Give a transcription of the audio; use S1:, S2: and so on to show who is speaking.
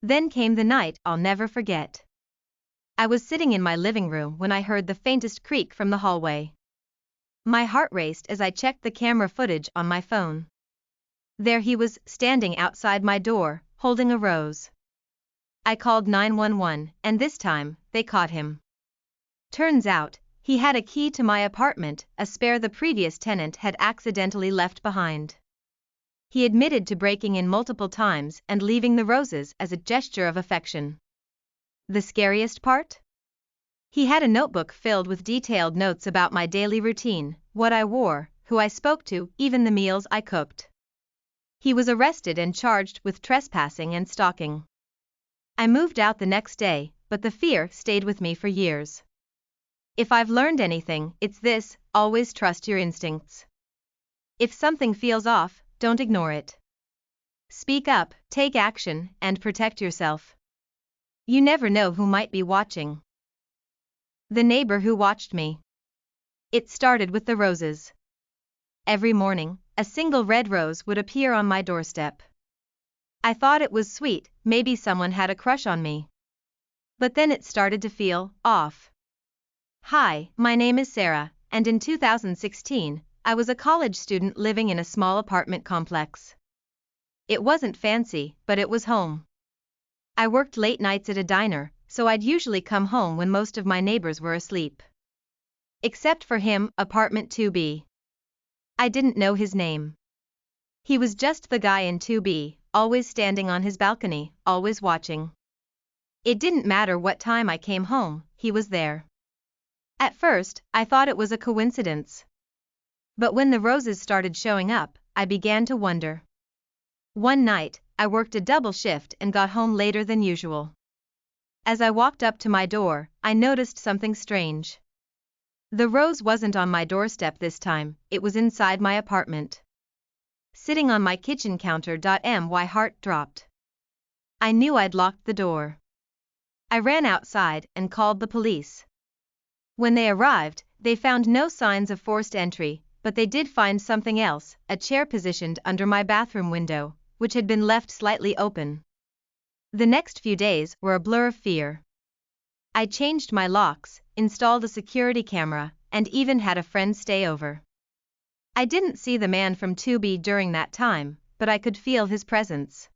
S1: Then came the night I'll never forget. I was sitting in my living room when I heard the faintest creak from the hallway. My heart raced as I checked the camera footage on my phone. There he was, standing outside my door, holding a rose. I called 911, and this time, they caught him. Turns out, he had a key to my apartment, a spare the previous tenant had accidentally left behind. He admitted to breaking in multiple times and leaving the roses as a gesture of affection. The scariest part? He had a notebook filled with detailed notes about my daily routine, what I wore, who I spoke to, even the meals I cooked. He was arrested and charged with trespassing and stalking. I moved out the next day, but the fear stayed with me for years. If I've learned anything, it's this: always trust your instincts. If something feels off, don't ignore it. Speak up, take action, and protect yourself. You never know who might be watching. The neighbor who watched me. It started with the roses. Every morning, a single red rose would appear on my doorstep. I thought it was sweet, maybe someone had a crush on me. But then it started to feel off. Hi, my name is Sarah, and in 2016, I was a college student living in a small apartment complex. It wasn't fancy, but it was home. I worked late nights at a diner, so I'd usually come home when most of my neighbors were asleep. Except for him, apartment 2B. I didn't know his name. He was just the guy in 2B, always standing on his balcony, always watching. It didn't matter what time I came home, he was there. At first, I thought it was a coincidence. But when the roses started showing up, I began to wonder. One night, I worked a double shift and got home later than usual. As I walked up to my door, I noticed something strange. The rose wasn't on my doorstep this time, it was inside my apartment. Sitting on my kitchen counter. My heart dropped. I knew I'd locked the door. I ran outside and called the police. When they arrived, they found no signs of forced entry, but they did find something else, a chair positioned under my bathroom window, which had been left slightly open. The next few days were a blur of fear. I changed my locks, installed a security camera, and even had a friend stay over. I didn't see the man from 2B during that time, but I could feel his presence.